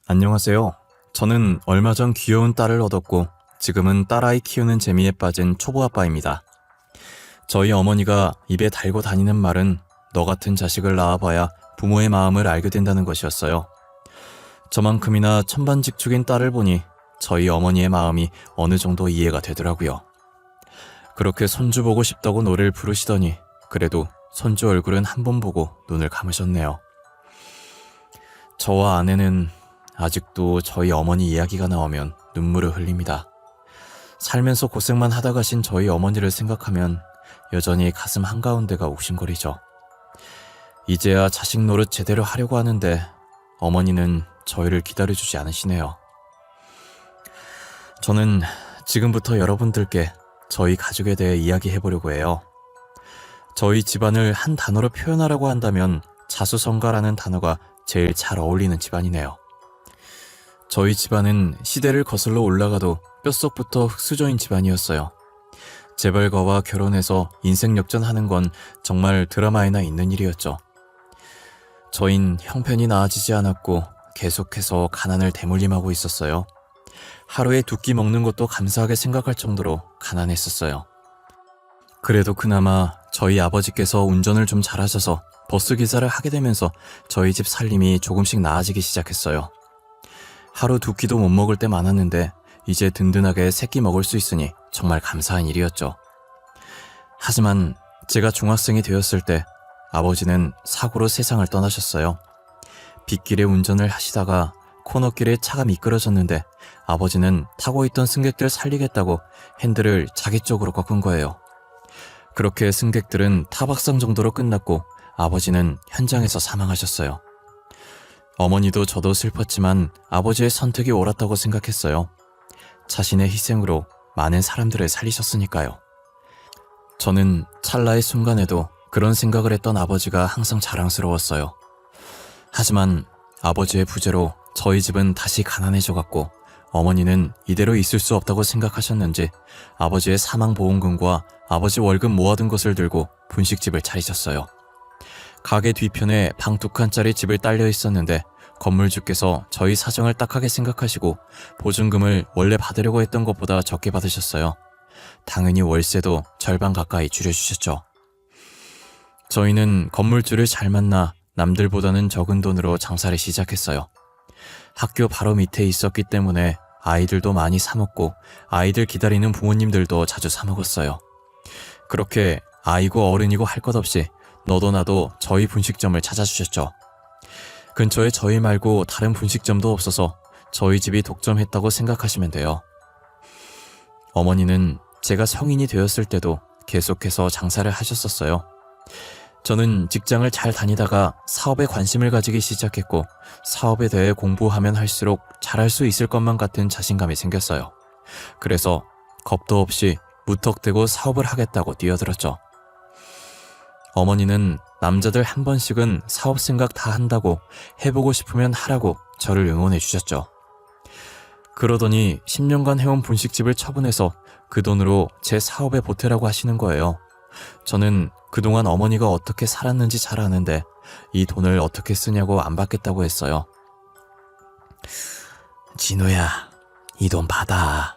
안녕하세요. 저는 얼마 전 귀여운 딸을 얻었고 지금은 딸아이 키우는 재미에 빠진 초보 아빠입니다. 저희 어머니가 입에 달고 다니는 말은 너 같은 자식을 낳아봐야 부모의 마음을 알게 된다는 것이었어요. 저만큼이나 천반직축인 딸을 보니 저희 어머니의 마음이 어느 정도 이해가 되더라고요. 그렇게 손주 보고 싶다고 노래를 부르시더니 그래도 손주 얼굴은 한 번 보고 눈을 감으셨네요. 저와 아내는 아직도 저희 어머니 이야기가 나오면 눈물을 흘립니다. 살면서 고생만 하다 가신 저희 어머니를 생각하면 여전히 가슴 한가운데가 욱신거리죠. 이제야 자식 노릇 제대로 하려고 하는데 어머니는 저희를 기다려주지 않으시네요. 저는 지금부터 여러분들께 저희 가족에 대해 이야기해보려고 해요. 저희 집안을 한 단어로 표현하라고 한다면 자수성가라는 단어가 제일 잘 어울리는 집안이네요. 저희 집안은 시대를 거슬러 올라가도 뼛속부터 흙수저인 집안이었어요. 재벌가와 결혼해서 인생 역전하는 건 정말 드라마에나 있는 일이었죠. 저흰 형편이 나아지지 않았고 계속해서 가난을 대물림하고 있었어요. 하루에 두 끼 먹는 것도 감사하게 생각할 정도로 가난했었어요. 그래도 그나마 저희 아버지께서 운전을 좀 잘하셔서 버스 기사를 하게 되면서 저희 집 살림이 조금씩 나아지기 시작했어요. 하루 두 끼도 못 먹을 때 많았는데 이제 든든하게 세 끼 먹을 수 있으니 정말 감사한 일이었죠. 하지만 제가 중학생이 되었을 때 아버지는 사고로 세상을 떠나셨어요. 빗길에 운전을 하시다가 코너길에 차가 미끄러졌는데 아버지는 타고 있던 승객들 살리겠다고 핸들을 자기 쪽으로 꺾은 거예요. 그렇게 승객들은 타박상 정도로 끝났고 아버지는 현장에서 사망하셨어요. 어머니도 저도 슬펐지만 아버지의 선택이 옳았다고 생각했어요. 자신의 희생으로 많은 사람들을 살리셨으니까요. 저는 찰나의 순간에도 그런 생각을 했던 아버지가 항상 자랑스러웠어요. 하지만 아버지의 부재로 저희 집은 다시 가난해져갔고 어머니는 이대로 있을 수 없다고 생각하셨는지 아버지의 사망보험금과 아버지 월급 모아둔 것을 들고 분식집을 차리셨어요. 가게 뒤편에 방 2칸짜리 집을 딸려 있었는데 건물주께서 저희 사정을 딱하게 생각하시고 보증금을 원래 받으려고 했던 것보다 적게 받으셨어요. 당연히 월세도 절반 가까이 줄여주셨죠. 저희는 건물주를 잘 만나 남들보다는 적은 돈으로 장사를 시작했어요. 학교 바로 밑에 있었기 때문에 아이들도 많이 사 먹고 아이들 기다리는 부모님들도 자주 사 먹었어요. 그렇게 아이고 어른이고 할 것 없이 너도 나도 저희 분식점을 찾아주셨죠. 근처에 저희 말고 다른 분식점도 없어서 저희 집이 독점했다고 생각하시면 돼요. 어머니는 제가 성인이 되었을 때도 계속해서 장사를 하셨었어요. 저는 직장을 잘 다니다가 사업에 관심을 가지기 시작했고 사업에 대해 공부하면 할수록 잘할 수 있을 것만 같은 자신감이 생겼어요. 그래서 겁도 없이 무턱대고 사업을 하겠다고 뛰어들었죠. 어머니는 남자들 한 번씩은 사업 생각 다 한다고 해보고 싶으면 하라고 저를 응원해 주셨죠. 그러더니 10년간 해온 분식집을 처분해서 그 돈으로 제 사업에 보태라고 하시는 거예요. 저는 그동안 어머니가 어떻게 살았는지 잘 아는데 이 돈을 어떻게 쓰냐고 안 받겠다고 했어요. 진우야, 이 돈 받아.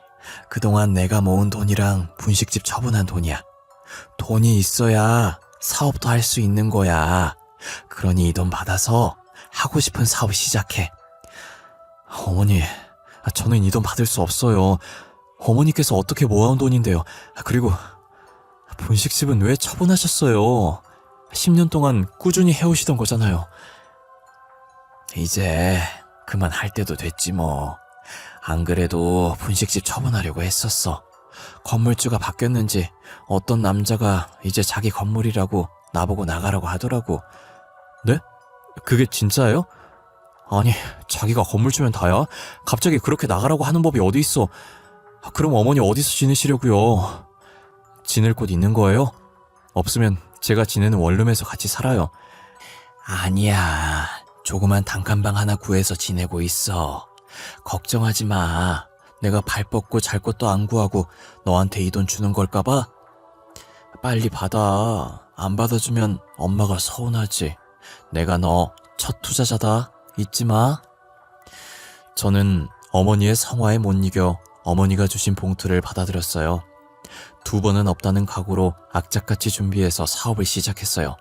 그동안 내가 모은 돈이랑 분식집 처분한 돈이야. 돈이 있어야 사업도 할 수 있는 거야. 그러니 이 돈 받아서 하고 싶은 사업 시작해. 어머니, 저는 이 돈 받을 수 없어요. 어머니께서 어떻게 모아온 돈인데요. 그리고 분식집은 왜 처분하셨어요? 10년 동안 꾸준히 해오시던 거잖아요. 이제 그만할 때도 됐지 뭐. 안 그래도 분식집 처분하려고 했었어. 건물주가 바뀌었는지 어떤 남자가 이제 자기 건물이라고 나보고 나가라고 하더라고. 네? 그게 진짜예요? 아니, 자기가 건물주면 다야? 갑자기 그렇게 나가라고 하는 법이 어디 있어? 그럼 어머니 어디서 지내시려고요? 지낼 곳 있는 거예요? 없으면 제가 지내는 원룸에서 같이 살아요. 아니야, 조그만 단칸방 하나 구해서 지내고 있어. 걱정하지 마. 내가 발 뻗고 잘 것도 안 구하고 너한테 이 돈 주는 걸까봐? 빨리 받아. 안 받아주면 엄마가 서운하지. 내가 너 첫 투자자다. 잊지 마. 저는 어머니의 성화에 못 이겨 어머니가 주신 봉투를 받아들였어요. 2번은 없다는 각오로 악착같이 준비해서 사업을 시작했어요.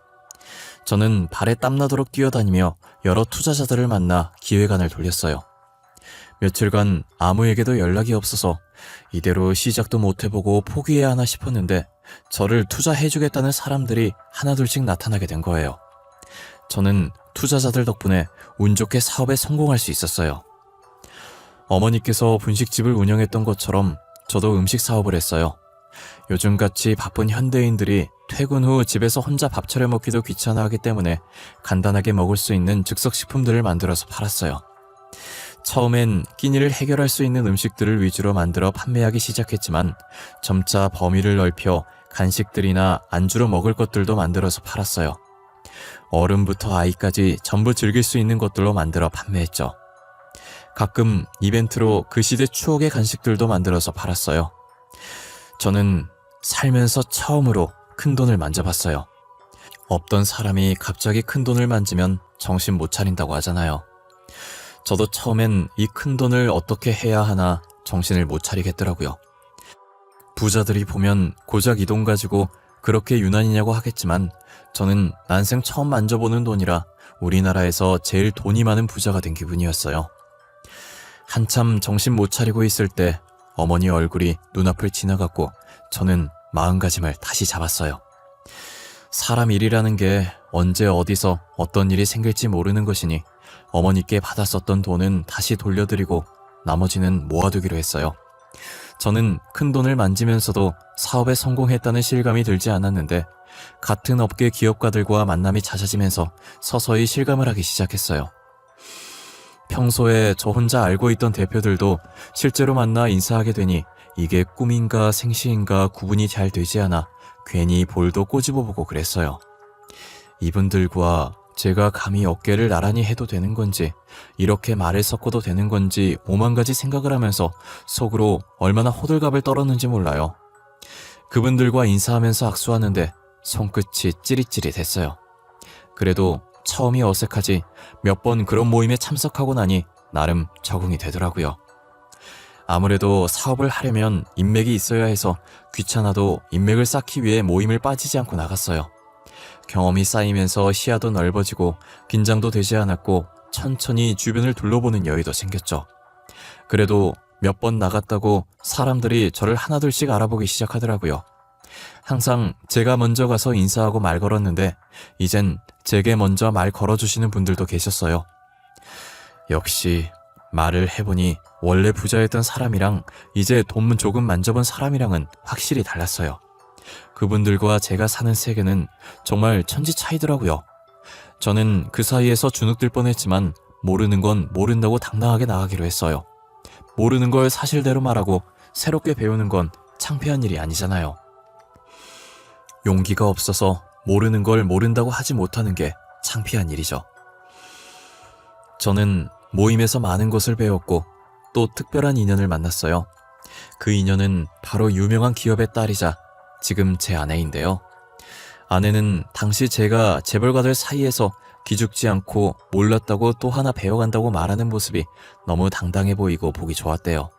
저는 발에 땀나도록 뛰어다니며 여러 투자자들을 만나 기획안을 돌렸어요. 며칠간 아무에게도 연락이 없어서 이대로 시작도 못 해보고 포기해야 하나 싶었는데 저를 투자해주겠다는 사람들이 하나둘씩 나타나게 된 거예요. 저는 투자자들 덕분에 운 좋게 사업에 성공할 수 있었어요. 어머니께서 분식집을 운영했던 것처럼 저도 음식 사업을 했어요. 요즘같이 바쁜 현대인들이 퇴근 후 집에서 혼자 밥 차려 먹기도 귀찮아하기 때문에 간단하게 먹을 수 있는 즉석식품들을 만들어서 팔았어요. 처음엔 끼니를 해결할 수 있는 음식들을 위주로 만들어 판매하기 시작했지만 점차 범위를 넓혀 간식들이나 안주로 먹을 것들도 만들어서 팔았어요. 어른부터 아이까지 전부 즐길 수 있는 것들로 만들어 판매했죠. 가끔 이벤트로 그 시대 추억의 간식들도 만들어서 팔았어요. 저는 살면서 처음으로 큰돈을 만져봤어요. 없던 사람이 갑자기 큰돈을 만지면 정신 못 차린다고 하잖아요. 저도 처음엔 이 큰돈을 어떻게 해야 하나 정신을 못 차리겠더라고요. 부자들이 보면 고작 이 돈 가지고 그렇게 유난이냐고 하겠지만 저는 난생 처음 만져보는 돈이라 우리나라에서 제일 돈이 많은 부자가 된 기분이었어요. 한참 정신 못 차리고 있을 때 어머니 얼굴이 눈앞을 지나갔고 저는 마음가짐을 다시 잡았어요. 사람 일이라는 게 언제 어디서 어떤 일이 생길지 모르는 것이니 어머니께 받았었던 돈은 다시 돌려드리고 나머지는 모아두기로 했어요. 저는 큰 돈을 만지면서도 사업에 성공했다는 실감이 들지 않았는데 같은 업계 기업가들과 만남이 잦아지면서 서서히 실감을 하기 시작했어요. 평소에 저 혼자 알고 있던 대표들도 실제로 만나 인사하게 되니 이게 꿈인가 생시인가 구분이 잘 되지 않아 괜히 볼도 꼬집어보고 그랬어요. 이분들과 제가 감히 어깨를 나란히 해도 되는 건지 이렇게 말을 섞어도 되는 건지 오만 가지 생각을 하면서 속으로 얼마나 호들갑을 떨었는지 몰라요. 그분들과 인사하면서 악수하는데 손끝이 찌릿찌릿했어요. 그래도 처음이 어색하지 몇 번 그런 모임에 참석하고 나니 나름 적응이 되더라고요. 아무래도 사업을 하려면 인맥이 있어야 해서 귀찮아도 인맥을 쌓기 위해 모임을 빠지지 않고 나갔어요. 경험이 쌓이면서 시야도 넓어지고 긴장도 되지 않았고 천천히 주변을 둘러보는 여유도 생겼죠. 그래도 몇 번 나갔다고 사람들이 저를 하나둘씩 알아보기 시작하더라고요. 항상 제가 먼저 가서 인사하고 말 걸었는데 이젠 제게 먼저 말 걸어주시는 분들도 계셨어요. 역시 말을 해보니 원래 부자였던 사람이랑 이제 돈 조금 만져본 사람이랑은 확실히 달랐어요. 그분들과 제가 사는 세계는 정말 천지 차이더라고요. 저는 그 사이에서 주눅들 뻔했지만 모르는 건 모른다고 당당하게 나가기로 했어요. 모르는 걸 사실대로 말하고 새롭게 배우는 건 창피한 일이 아니잖아요. 용기가 없어서 모르는 걸 모른다고 하지 못하는 게 창피한 일이죠. 저는 모임에서 많은 것을 배웠고 또 특별한 인연을 만났어요. 그 인연은 바로 유명한 기업의 딸이자 지금 제 아내인데요. 아내는 당시 제가 재벌가들 사이에서 기죽지 않고 몰랐다고 또 하나 배워간다고 말하는 모습이 너무 당당해 보이고 보기 좋았대요.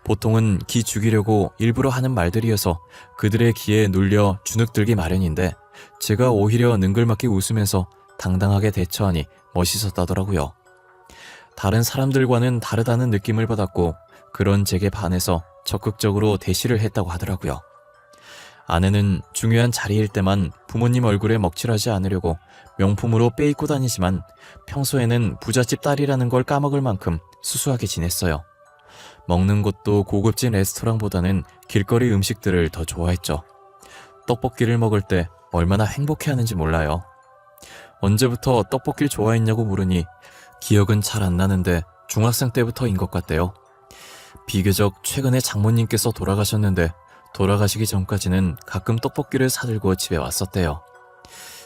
보통은 기 죽이려고 일부러 하는 말들이어서 그들의 기에 눌려 주눅들기 마련인데 제가 오히려 능글맞게 웃으면서 당당하게 대처하니 멋있었다더라고요. 다른 사람들과는 다르다는 느낌을 받았고 그런 제게 반해서 적극적으로 대시를 했다고 하더라고요. 아내는 중요한 자리일 때만 부모님 얼굴에 먹칠하지 않으려고 명품으로 빼입고 다니지만 평소에는 부잣집 딸이라는 걸 까먹을 만큼 수수하게 지냈어요. 먹는 것도 고급진 레스토랑보다는 길거리 음식들을 더 좋아했죠. 떡볶이를 먹을 때 얼마나 행복해하는지 몰라요. 언제부터 떡볶이를 좋아했냐고 물으니 기억은 잘 안 나는데 중학생 때부터인 것 같대요. 비교적 최근에 장모님께서 돌아가셨는데 돌아가시기 전까지는 가끔 떡볶이를 사들고 집에 왔었대요.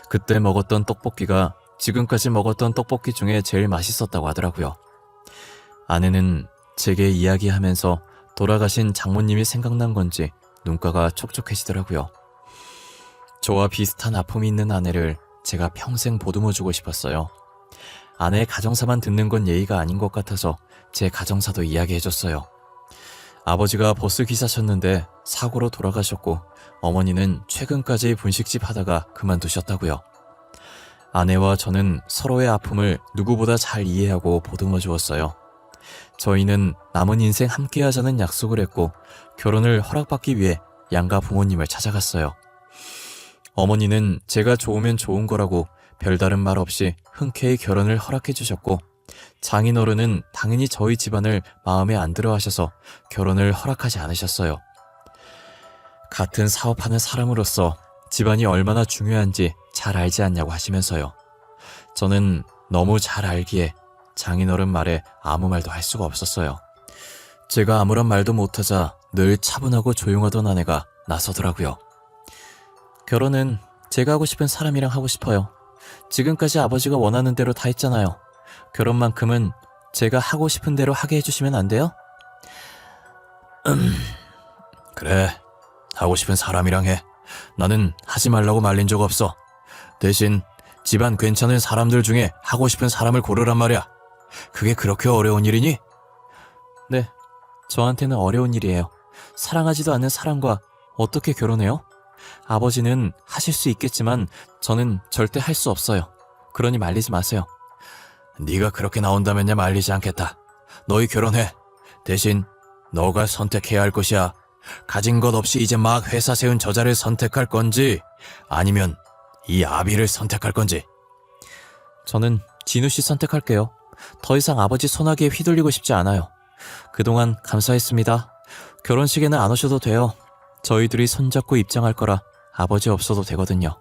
그때 먹었던 떡볶이가 지금까지 먹었던 떡볶이 중에 제일 맛있었다고 하더라고요. 아내는 제게 이야기하면서 돌아가신 장모님이 생각난 건지 눈가가 촉촉해지더라고요. 저와 비슷한 아픔이 있는 아내를 제가 평생 보듬어주고 싶었어요. 아내의 가정사만 듣는 건 예의가 아닌 것 같아서 제 가정사도 이야기해줬어요. 아버지가 버스 기사셨는데 사고로 돌아가셨고 어머니는 최근까지 분식집 하다가 그만두셨다고요. 아내와 저는 서로의 아픔을 누구보다 잘 이해하고 보듬어 주었어요. 저희는 남은 인생 함께 하자는 약속을 했고 결혼을 허락받기 위해 양가 부모님을 찾아갔어요. 어머니는 제가 좋으면 좋은 거라고 별다른 말 없이 흔쾌히 결혼을 허락해 주셨고 장인어른은 당연히 저희 집안을 마음에 안 들어 하셔서 결혼을 허락하지 않으셨어요. 같은 사업하는 사람으로서 집안이 얼마나 중요한지 잘 알지 않냐고 하시면서요. 저는 너무 잘 알기에 장인어른 말에 아무 말도 할 수가 없었어요. 제가 아무런 말도 못하자 늘 차분하고 조용하던 아내가 나서더라고요. 결혼은 제가 하고 싶은 사람이랑 하고 싶어요. 지금까지 아버지가 원하는 대로 다 했잖아요. 결혼만큼은 제가 하고 싶은 대로 하게 해주시면 안 돼요? 그래, 하고 싶은 사람이랑 해. 나는 하지 말라고 말린 적 없어. 대신 집안 괜찮은 사람들 중에 하고 싶은 사람을 고르란 말이야. 그게 그렇게 어려운 일이니? 네, 저한테는 어려운 일이에요. 사랑하지도 않는 사람과 어떻게 결혼해요? 아버지는 하실 수 있겠지만 저는 절대 할 수 없어요. 그러니 말리지 마세요. 네가 그렇게 나온다면야 말리지 않겠다. 너희 결혼해. 대신 너가 선택해야 할 것이야. 가진 것 없이 이제 막 회사 세운 저자를 선택할 건지 아니면 이 아비를 선택할 건지. 저는 진우 씨 선택할게요. 더 이상 아버지 소나기에 휘둘리고 싶지 않아요. 그동안 감사했습니다. 결혼식에는 안 오셔도 돼요. 저희들이 손잡고 입장할 거라 아버지 없어도 되거든요.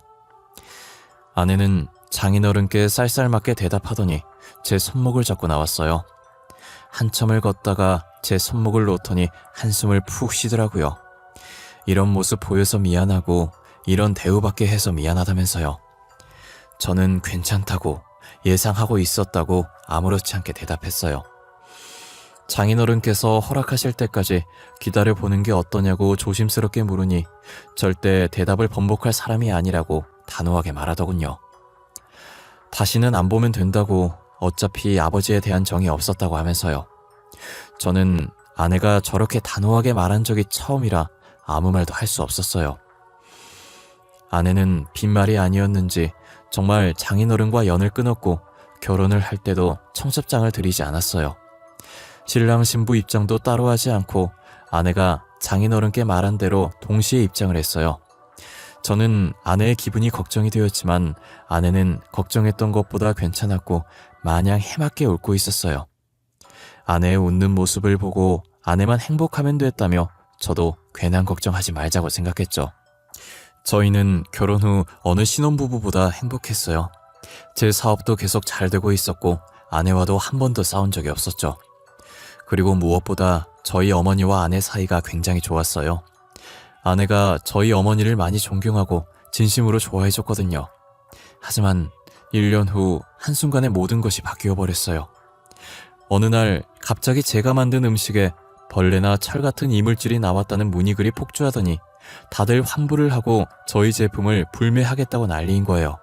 아내는 장인어른께 쌀쌀맞게 대답하더니 제 손목을 잡고 나왔어요. 한참을 걷다가 제 손목을 놓더니 한숨을 푹 쉬더라고요. 이런 모습 보여서 미안하고 이런 대우받게 해서 미안하다면서요. 저는 괜찮다고 예상하고 있었다고 아무렇지 않게 대답했어요. 장인어른께서 허락하실 때까지 기다려보는 게 어떠냐고 조심스럽게 물으니 절대 대답을 번복할 사람이 아니라고 단호하게 말하더군요. 다시는 안 보면 된다고 어차피 아버지에 대한 정이 없었다고 하면서요. 저는 아내가 저렇게 단호하게 말한 적이 처음이라 아무 말도 할 수 없었어요. 아내는 빈말이 아니었는지 정말 장인어른과 연을 끊었고 결혼을 할 때도 청첩장을 드리지 않았어요. 신랑 신부 입장도 따로 하지 않고 아내가 장인어른께 말한 대로 동시에 입장을 했어요. 저는 아내의 기분이 걱정이 되었지만 아내는 걱정했던 것보다 괜찮았고 마냥 해맑게 웃고 있었어요. 아내의 웃는 모습을 보고 아내만 행복하면 됐다며 저도 괜한 걱정하지 말자고 생각했죠. 저희는 결혼 후 어느 신혼부부보다 행복했어요. 제 사업도 계속 잘 되고 있었고 아내와도 한 번도 싸운 적이 없었죠. 그리고 무엇보다 저희 어머니와 아내 사이가 굉장히 좋았어요. 아내가 저희 어머니를 많이 존경하고 진심으로 좋아해줬거든요. 하지만 1년 후 한순간에 모든 것이 바뀌어버렸어요. 어느 날 갑자기 제가 만든 음식에 벌레나 철 같은 이물질이 나왔다는 문의글이 폭주하더니 다들 환불을 하고 저희 제품을 불매하겠다고 난리인 거예요.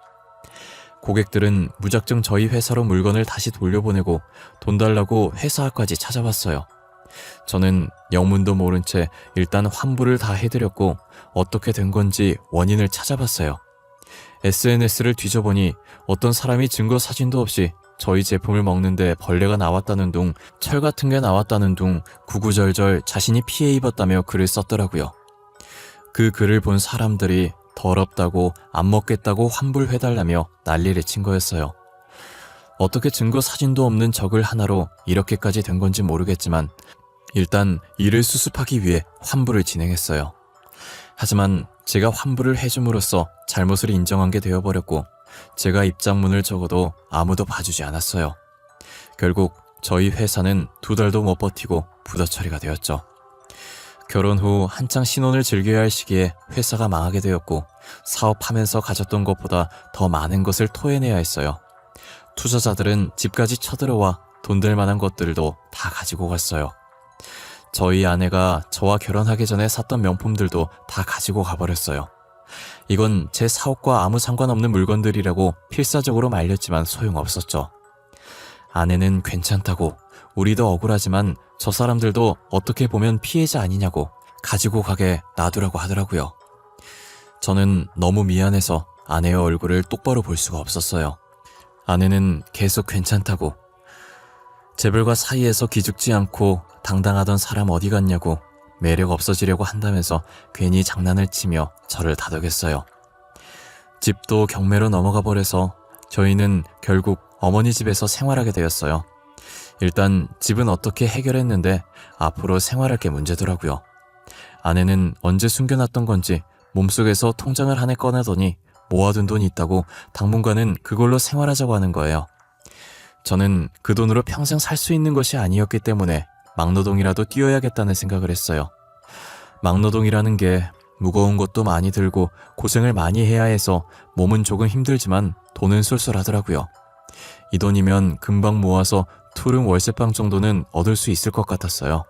고객들은 무작정 저희 회사로 물건을 다시 돌려보내고 돈 달라고 회사까지 찾아왔어요. 저는 영문도 모른 채 일단 환불을 다 해드렸고 어떻게 된 건지 원인을 찾아봤어요. SNS를 뒤져보니 어떤 사람이 증거 사진도 없이 저희 제품을 먹는데 벌레가 나왔다는 둥, 철 같은 게 나왔다는 둥 구구절절 자신이 피해 입었다며 글을 썼더라고요. 그 글을 본 사람들이 더럽다고 안 먹겠다고 환불해달라며 난리를 친 거였어요. 어떻게 증거 사진도 없는 저글 하나로 이렇게까지 된 건지 모르겠지만 일단 이를 수습하기 위해 환불을 진행했어요. 하지만 제가 환불을 해줌으로써 잘못을 인정한 게 되어버렸고 제가 입장문을 적어도 아무도 봐주지 않았어요. 결국 저희 회사는 2달도 못 버티고 부도 처리가 되었죠. 결혼 후 한창 신혼을 즐겨야 할 시기에 회사가 망하게 되었고 사업하면서 가졌던 것보다 더 많은 것을 토해내야 했어요. 투자자들은 집까지 쳐들어와 돈 될 만한 것들도 다 가지고 갔어요. 저희 아내가 저와 결혼하기 전에 샀던 명품들도 다 가지고 가버렸어요. 이건 제 사업과 아무 상관없는 물건들이라고 필사적으로 말렸지만 소용없었죠. 아내는 괜찮다고, 우리도 억울하지만 저 사람들도 어떻게 보면 피해자 아니냐고 가지고 가게 놔두라고 하더라고요. 저는 너무 미안해서 아내의 얼굴을 똑바로 볼 수가 없었어요. 아내는 계속 괜찮다고, 재벌과 사이에서 기죽지 않고 당당하던 사람 어디 갔냐고 매력 없어지려고 한다면서 괜히 장난을 치며 저를 다독였어요. 집도 경매로 넘어가 버려서 저희는 결국 어머니 집에서 생활하게 되었어요. 일단 집은 어떻게 해결했는데 앞으로 생활할 게 문제더라고요. 아내는 언제 숨겨놨던 건지 몸속에서 통장을 한 해 꺼내더니 모아둔 돈이 있다고 당분간은 그걸로 생활하자고 하는 거예요. 저는 그 돈으로 평생 살 수 있는 것이 아니었기 때문에 막노동이라도 뛰어야겠다는 생각을 했어요. 막노동이라는 게 무거운 것도 많이 들고 고생을 많이 해야 해서 몸은 조금 힘들지만 돈은 쏠쏠하더라고요. 이 돈이면 금방 모아서 투룸 월세방 정도는 얻을 수 있을 것 같았어요.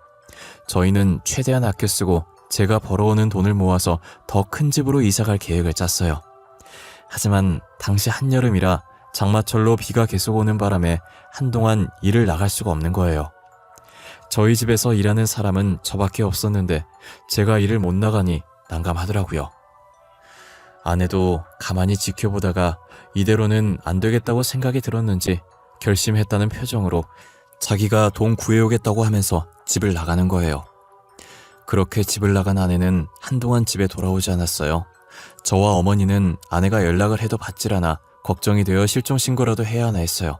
저희는 최대한 아껴 쓰고 제가 벌어오는 돈을 모아서 더 큰 집으로 이사갈 계획을 짰어요. 하지만 당시 한여름이라 장마철로 비가 계속 오는 바람에 한동안 일을 나갈 수가 없는 거예요. 저희 집에서 일하는 사람은 저밖에 없었는데 제가 일을 못 나가니 난감하더라고요. 아내도 가만히 지켜보다가 이대로는 안 되겠다고 생각이 들었는지 결심했다는 표정으로 자기가 돈 구해오겠다고 하면서 집을 나가는 거예요. 그렇게 집을 나간 아내는 한동안 집에 돌아오지 않았어요. 저와 어머니는 아내가 연락을 해도 받질 않아 걱정이 되어 실종신고라도 해야 하나 했어요.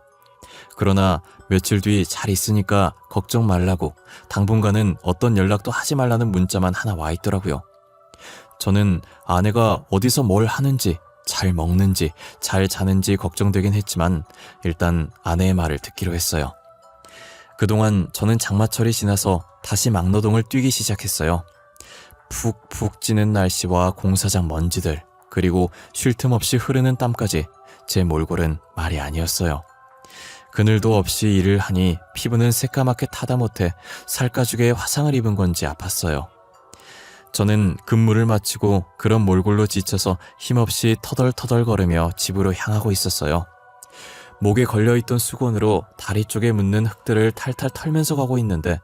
그러나 며칠 뒤 잘 있으니까 걱정 말라고 당분간은 어떤 연락도 하지 말라는 문자만 하나 와 있더라고요. 저는 아내가 어디서 뭘 하는지, 잘 먹는지, 잘 자는지 걱정되긴 했지만 일단 아내의 말을 듣기로 했어요. 그동안 저는 장마철이 지나서 다시 막노동을 뛰기 시작했어요. 푹푹 찌는 날씨와 공사장 먼지들, 그리고 쉴 틈 없이 흐르는 땀까지 제 몰골은 말이 아니었어요. 그늘도 없이 일을 하니 피부는 새까맣게 타다 못해 살가죽에 화상을 입은 건지 아팠어요. 저는 근무를 마치고 그런 몰골로 지쳐서 힘없이 터덜터덜거리며 집으로 향하고 있었어요. 목에 걸려있던 수건으로 다리 쪽에 묻는 흙들을 탈탈 털면서 가고 있는데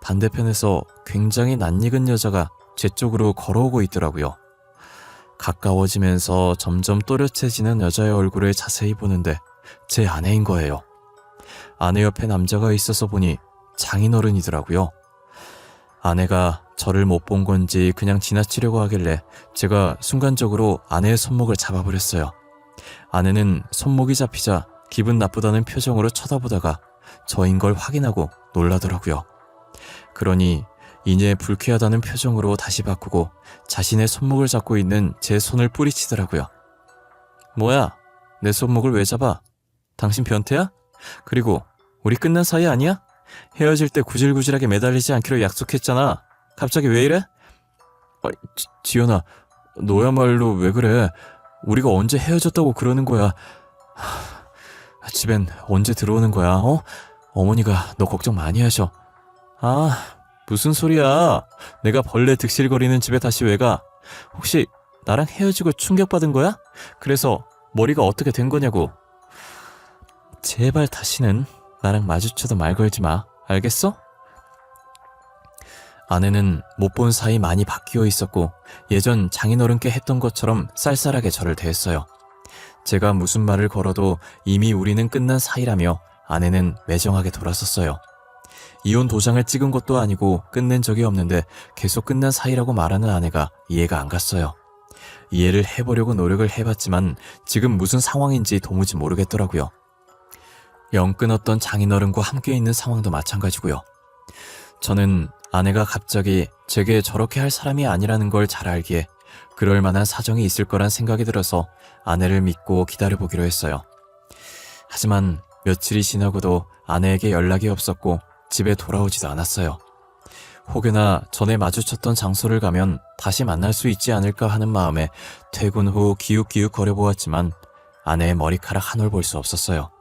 반대편에서 굉장히 낯익은 여자가 제 쪽으로 걸어오고 있더라고요. 가까워지면서 점점 또렷해지는 여자의 얼굴을 자세히 보는데 제 아내인 거예요. 아내 옆에 남자가 있어서 보니 장인어른이더라고요. 아내가 저를 못 본 건지 그냥 지나치려고 하길래 제가 순간적으로 아내의 손목을 잡아버렸어요. 아내는 손목이 잡히자 기분 나쁘다는 표정으로 쳐다보다가 저인 걸 확인하고 놀라더라고요. 그러니 이내 불쾌하다는 표정으로 다시 바꾸고 자신의 손목을 잡고 있는 제 손을 뿌리치더라고요. 뭐야? 내 손목을 왜 잡아? 당신 변태야? 그리고 우리 끝난 사이 아니야? 헤어질 때 구질구질하게 매달리지 않기로 약속했잖아. 갑자기 왜 이래? 지연아, 너야말로 왜 그래? 우리가 언제 헤어졌다고 그러는 거야? 집엔 언제 들어오는 거야? 어머니가 너 걱정 많이 하셔. 무슨 소리야? 내가 벌레 득실거리는 집에 다시 왜 가? 혹시 나랑 헤어지고 충격받은 거야? 그래서 머리가 어떻게 된 거냐고. 제발 다시는 나랑 마주쳐도 말 걸지 마. 알겠어? 아내는 못 본 사이 많이 바뀌어 있었고 예전 장인어른께 했던 것처럼 쌀쌀하게 저를 대했어요. 제가 무슨 말을 걸어도 이미 우리는 끝난 사이라며 아내는 매정하게 돌아섰어요. 이혼 도장을 찍은 것도 아니고 끝낸 적이 없는데 계속 끝난 사이라고 말하는 아내가 이해가 안 갔어요. 이해를 해보려고 노력을 해봤지만 지금 무슨 상황인지 도무지 모르겠더라고요. 영 끊었던 장인어른과 함께 있는 상황도 마찬가지고요. 저는 아내가 갑자기 제게 저렇게 할 사람이 아니라는 걸 잘 알기에 그럴 만한 사정이 있을 거란 생각이 들어서 아내를 믿고 기다려보기로 했어요. 하지만 며칠이 지나고도 아내에게 연락이 없었고 집에 돌아오지도 않았어요. 혹여나 전에 마주쳤던 장소를 가면 다시 만날 수 있지 않을까 하는 마음에 퇴근 후 기웃기웃 거려보았지만 아내의 머리카락 한 올 볼 수 없었어요.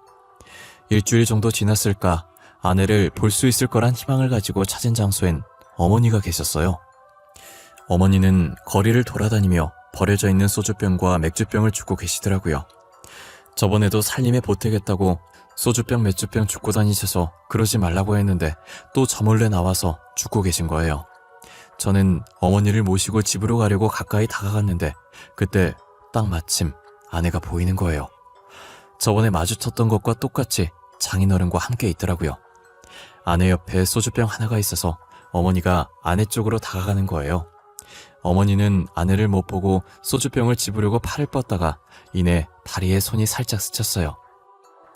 일주일 정도 지났을까 아내를 볼 수 있을 거란 희망을 가지고 찾은 장소엔 어머니가 계셨어요. 어머니는 거리를 돌아다니며 버려져 있는 소주병과 맥주병을 주고 계시더라고요. 저번에도 살림에 보태겠다고 소주병 맥주병 줍고 다니셔서 그러지 말라고 했는데 또 저 몰래 나와서 줍고 계신 거예요. 저는 어머니를 모시고 집으로 가려고 가까이 다가갔는데 그때 딱 마침 아내가 보이는 거예요. 저번에 마주쳤던 것과 똑같이 장인어른과 함께 있더라고요. 아내 옆에 소주병 하나가 있어서 어머니가 아내 쪽으로 다가가는 거예요. 어머니는 아내를 못 보고 소주병을 집으려고 팔을 뻗다가 이내 다리에 손이 살짝 스쳤어요.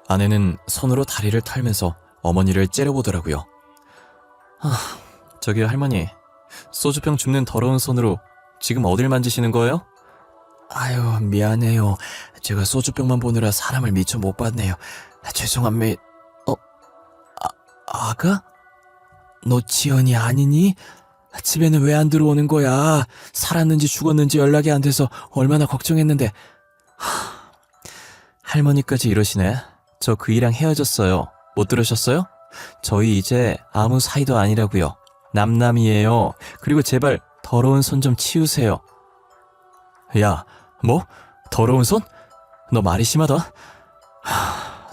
아내는 손으로 다리를 털면서 어머니를 째려보더라고요. 저기요 할머니, 소주병 줍는 더러운 손으로 지금 어딜 만지시는 거예요? 아유, 미안해요. 제가 소주병만 보느라 사람을 미처 못 봤네요. 죄송합니다. 아가? 너 지연이 아니니? 집에는 왜 안 들어오는 거야? 살았는지 죽었는지 연락이 안 돼서 얼마나 걱정했는데. 할머니까지 이러시네. 저 그이랑 헤어졌어요. 못 들으셨어요? 저희 이제 아무 사이도 아니라고요. 남남이에요. 그리고 제발 더러운 손 좀 치우세요. 야, 뭐? 더러운 손? 너 말이 심하다.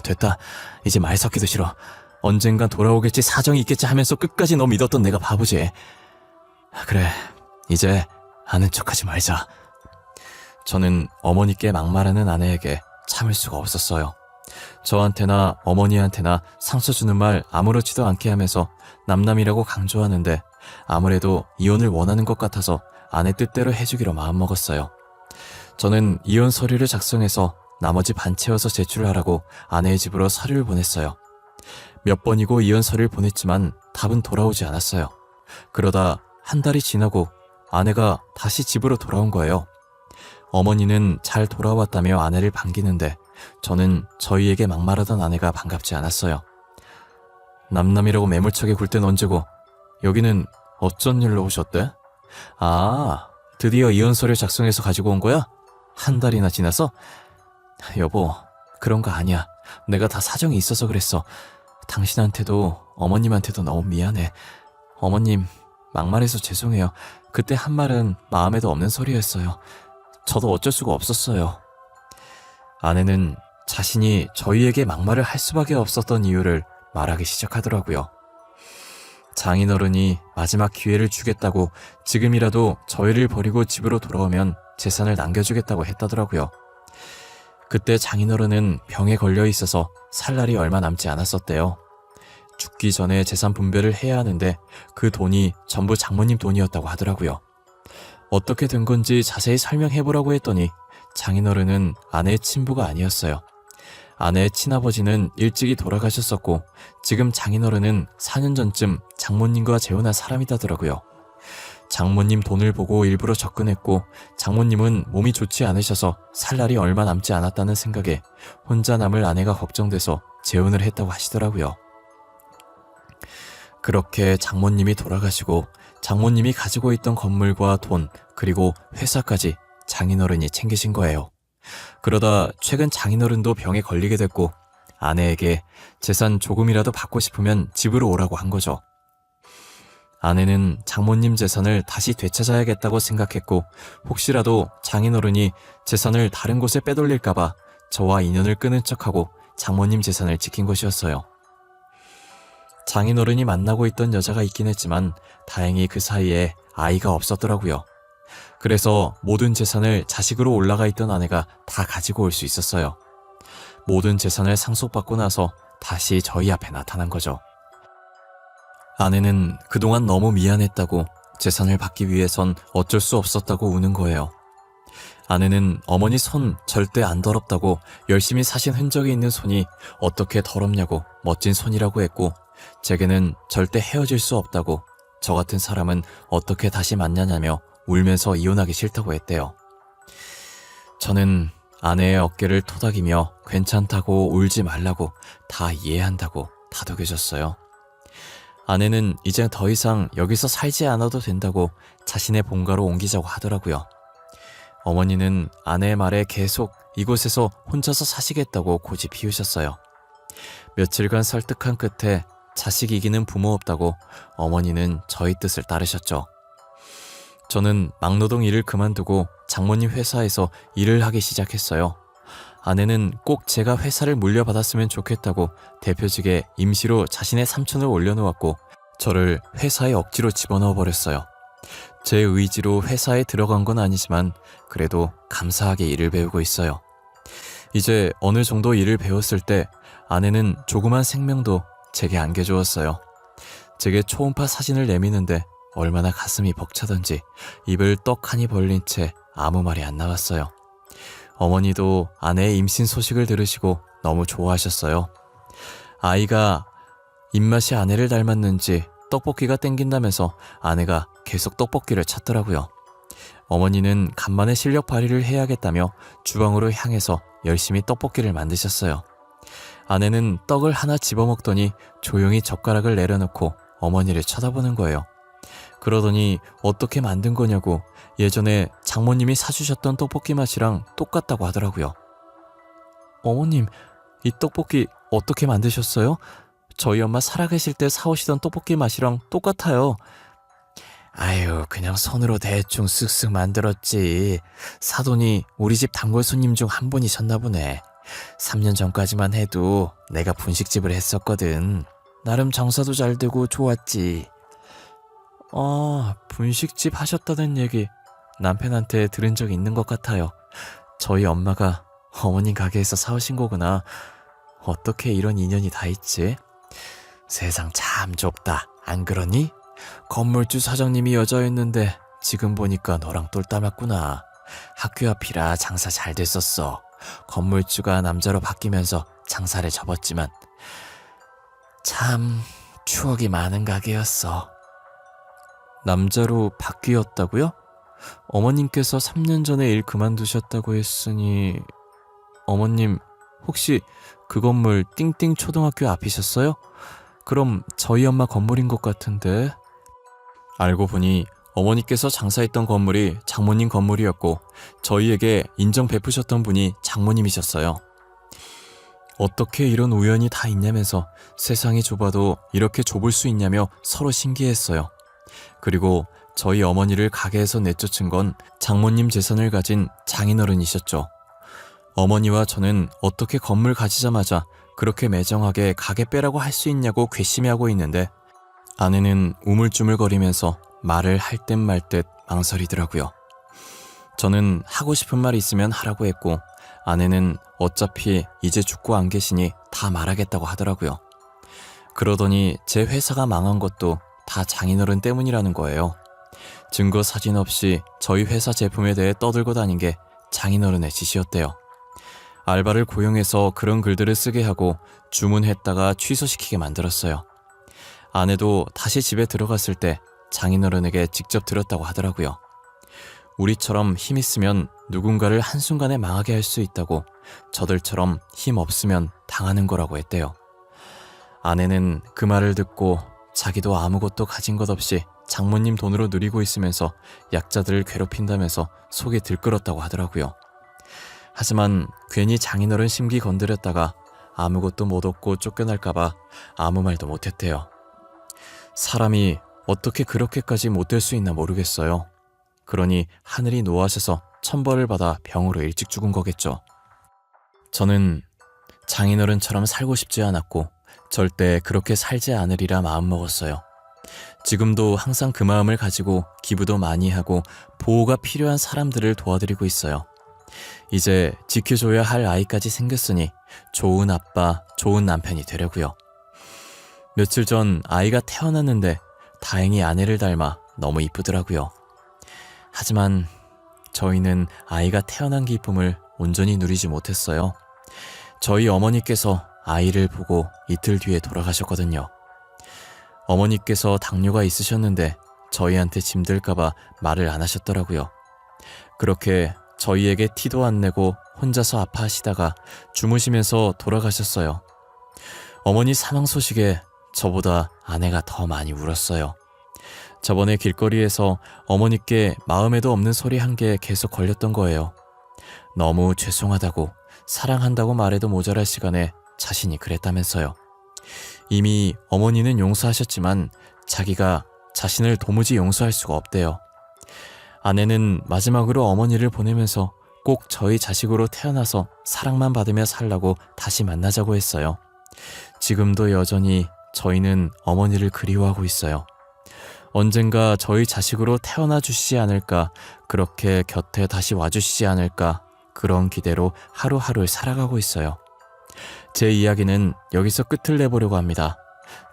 됐다. 이제 말 섞기도 싫어. 언젠간 돌아오겠지, 사정이 있겠지 하면서 끝까지 너 믿었던 내가 바보지. 그래, 이제 아는 척하지 말자. 저는 어머니께 막말하는 아내에게 참을 수가 없었어요. 저한테나 어머니한테나 상처 주는 말 아무렇지도 않게 하면서 남남이라고 강조하는데 아무래도 이혼을 원하는 것 같아서 아내 뜻대로 해주기로 마음먹었어요. 저는 이혼 서류를 작성해서 나머지 반 채워서 제출하라고 아내의 집으로 서류를 보냈어요. 몇 번이고 이혼 서류를 보냈지만 답은 돌아오지 않았어요. 그러다 한 달이 지나고 아내가 다시 집으로 돌아온 거예요. 어머니는 잘 돌아왔다며 아내를 반기는데 저는 저희에게 막말하던 아내가 반갑지 않았어요. 남남이라고 매몰차게 굴 땐 언제고 여기는 어쩐 일로 오셨대? 아, 드디어 이혼 서류 작성해서 가지고 온 거야? 한 달이나 지나서? 여보, 그런 거 아니야. 내가 다 사정이 있어서 그랬어. 당신한테도 어머님한테도 너무 미안해. 어머님, 막말해서 죄송해요. 그때 한 말은 마음에도 없는 소리였어요. 저도 어쩔 수가 없었어요. 아내는 자신이 저희에게 막말을 할 수밖에 없었던 이유를 말하기 시작하더라고요. 장인어른이 마지막 기회를 주겠다고 지금이라도 저희를 버리고 집으로 돌아오면 재산을 남겨주겠다고 했다더라고요. 그때 장인어른은 병에 걸려 있어서 살 날이 얼마 남지 않았었대요. 죽기 전에 재산 분배를 해야 하는데 그 돈이 전부 장모님 돈이었다고 하더라고요. 어떻게 된 건지 자세히 설명해보라고 했더니 장인어른은 아내의 친부가 아니었어요. 아내의 친아버지는 일찍이 돌아가셨었고 지금 장인어른은 4년 전쯤 장모님과 재혼한 사람이다더라고요. 장모님 돈을 보고 일부러 접근했고 장모님은 몸이 좋지 않으셔서 살 날이 얼마 남지 않았다는 생각에 혼자 남을 아내가 걱정돼서 재혼을 했다고 하시더라고요. 그렇게 장모님이 돌아가시고 장모님이 가지고 있던 건물과 돈 그리고 회사까지 장인어른이 챙기신 거예요. 그러다 최근 장인어른도 병에 걸리게 됐고 아내에게 재산 조금이라도 받고 싶으면 집으로 오라고 한 거죠. 아내는 장모님 재산을 다시 되찾아야겠다고 생각했고 혹시라도 장인어른이 재산을 다른 곳에 빼돌릴까봐 저와 인연을 끊은 척하고 장모님 재산을 지킨 것이었어요. 장인어른이 만나고 있던 여자가 있긴 했지만 다행히 그 사이에 아이가 없었더라고요. 그래서 모든 재산을 자식으로 올라가 있던 아내가 다 가지고 올 수 있었어요. 모든 재산을 상속받고 나서 다시 저희 앞에 나타난 거죠. 아내는 그동안 너무 미안했다고 재산을 받기 위해선 어쩔 수 없었다고 우는 거예요. 아내는 어머니 손 절대 안 더럽다고 열심히 사신 흔적이 있는 손이 어떻게 더럽냐고 멋진 손이라고 했고 제게는 절대 헤어질 수 없다고 저 같은 사람은 어떻게 다시 만나냐며 울면서 이혼하기 싫다고 했대요. 저는 아내의 어깨를 토닥이며 괜찮다고 울지 말라고 다 이해한다고 다독여줬어요. 아내는 이제 더 이상 여기서 살지 않아도 된다고 자신의 본가로 옮기자고 하더라고요. 어머니는 아내의 말에 계속 이곳에서 혼자서 사시겠다고 고집 피우셨어요. 며칠간 설득한 끝에 자식 이기는 부모 없다고 어머니는 저희 뜻을 따르셨죠. 저는 막노동 일을 그만두고 장모님 회사에서 일을 하기 시작했어요. 아내는 꼭 제가 회사를 물려받았으면 좋겠다고 대표직에 임시로 자신의 삼촌을 올려놓았고 저를 회사에 억지로 집어넣어 버렸어요. 제 의지로 회사에 들어간 건 아니지만 그래도 감사하게 일을 배우고 있어요. 이제 어느 정도 일을 배웠을 때 아내는 조그만 생명도 제게 안겨주었어요. 제게 초음파 사진을 내미는데 얼마나 가슴이 벅차던지 입을 떡하니 벌린 채 아무 말이 안 나왔어요. 어머니도 아내의 임신 소식을 들으시고 너무 좋아하셨어요. 아이가 입맛이 아내를 닮았는지 떡볶이가 땡긴다면서 아내가 계속 떡볶이를 찾더라고요. 어머니는 간만에 실력 발휘를 해야겠다며 주방으로 향해서 열심히 떡볶이를 만드셨어요. 아내는 떡을 하나 집어먹더니 조용히 젓가락을 내려놓고 어머니를 쳐다보는 거예요. 그러더니 어떻게 만든 거냐고 예전에 장모님이 사주셨던 떡볶이 맛이랑 똑같다고 하더라고요. 어머님, 이 떡볶이 어떻게 만드셨어요? 저희 엄마 살아계실 때 사오시던 떡볶이 맛이랑 똑같아요. 아유, 그냥 손으로 대충 쓱쓱 만들었지. 사돈이 우리 집 단골 손님 중 한 분이셨나 보네. 3년 전까지만 해도 내가 분식집을 했었거든. 나름 장사도 잘 되고 좋았지. 분식집 하셨다는 얘기 남편한테 들은 적 있는 것 같아요. 저희 엄마가 어머님 가게에서 사오신 거구나. 어떻게 이런 인연이 다 있지? 세상 참 좁다, 안 그러니? 건물주 사장님이 여자였는데 지금 보니까 너랑 똘 닮았구나. 학교 앞이라 장사 잘 됐었어. 건물주가 남자로 바뀌면서 장사를 접었지만 참 추억이 많은 가게였어. 남자로 바뀌었다고요? 어머님께서 3년 전에 일 그만두셨다고 했으니 어머님 혹시 그 건물 띵띵 초등학교 앞이셨어요? 그럼 저희 엄마 건물인 것 같은데. 알고 보니 어머니께서 장사했던 건물이 장모님 건물이었고 저희에게 인정 베푸셨던 분이 장모님이셨어요. 어떻게 이런 우연이 다 있냐면서 세상이 좁아도 이렇게 좁을 수 있냐며 서로 신기했어요. 그리고 저희 어머니를 가게에서 내쫓은 건 장모님 재산을 가진 장인어른이셨죠. 어머니와 저는 어떻게 건물 가지자마자 그렇게 매정하게 가게 빼라고 할 수 있냐고 괘씸해하고 있는데 아내는 우물쭈물거리면서 말을 할 듯 말 듯 망설이더라고요. 저는 하고 싶은 말 있으면 하라고 했고 아내는 어차피 이제 죽고 안 계시니 다 말하겠다고 하더라고요. 그러더니 제 회사가 망한 것도 다 장인어른 때문이라는 거예요. 증거 사진 없이 저희 회사 제품에 대해 떠들고 다닌 게 장인어른의 짓이었대요. 알바를 고용해서 그런 글들을 쓰게 하고 주문했다가 취소시키게 만들었어요. 아내도 다시 집에 들어갔을 때 장인어른에게 직접 들었다고 하더라고요. 우리처럼 힘 있으면 누군가를 한순간에 망하게 할 수 있다고 저들처럼 힘 없으면 당하는 거라고 했대요. 아내는 그 말을 듣고 자기도 아무것도 가진 것 없이 장모님 돈으로 누리고 있으면서 약자들을 괴롭힌다면서 속이 들끓었다고 하더라고요. 하지만 괜히 장인어른 심기 건드렸다가 아무것도 못 얻고 쫓겨날까봐 아무 말도 못했대요. 사람이 어떻게 그렇게까지 못될 수 있나 모르겠어요. 그러니 하늘이 노하셔서 천벌을 받아 병으로 일찍 죽은 거겠죠. 저는 장인어른처럼 살고 싶지 않았고 절대 그렇게 살지 않으리라 마음먹었어요. 지금도 항상 그 마음을 가지고 기부도 많이 하고 보호가 필요한 사람들을 도와드리고 있어요. 이제 지켜줘야 할 아이까지 생겼으니 좋은 아빠, 좋은 남편이 되려고요. 며칠 전 아이가 태어났는데 다행히 아내를 닮아 너무 이쁘더라고요. 하지만 저희는 아이가 태어난 기쁨을 온전히 누리지 못했어요. 저희 어머니께서 아이를 보고 이틀 뒤에 돌아가셨거든요. 어머니께서 당뇨가 있으셨는데 저희한테 짐들까봐 말을 안 하셨더라고요. 그렇게 저희에게 티도 안 내고 혼자서 아파하시다가 주무시면서 돌아가셨어요. 어머니 사망 소식에 저보다 아내가 더 많이 울었어요. 저번에 길거리에서 어머니께 마음에도 없는 소리 한 개 계속 걸렸던 거예요. 너무 죄송하다고, 사랑한다고 말해도 모자랄 시간에 자신이 그랬다면서요. 이미 어머니는 용서하셨지만 자기가 자신을 도무지 용서할 수가 없대요. 아내는 마지막으로 어머니를 보내면서 꼭 저희 자식으로 태어나서 사랑만 받으며 살라고 다시 만나자고 했어요. 지금도 여전히 저희는 어머니를 그리워하고 있어요. 언젠가 저희 자식으로 태어나 주시지 않을까, 그렇게 곁에 다시 와주시지 않을까, 그런 기대로 하루하루를 살아가고 있어요. 제 이야기는 여기서 끝을 내보려고 합니다.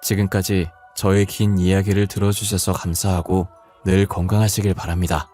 지금까지 저의 긴 이야기를 들어주셔서 감사하고 늘 건강하시길 바랍니다.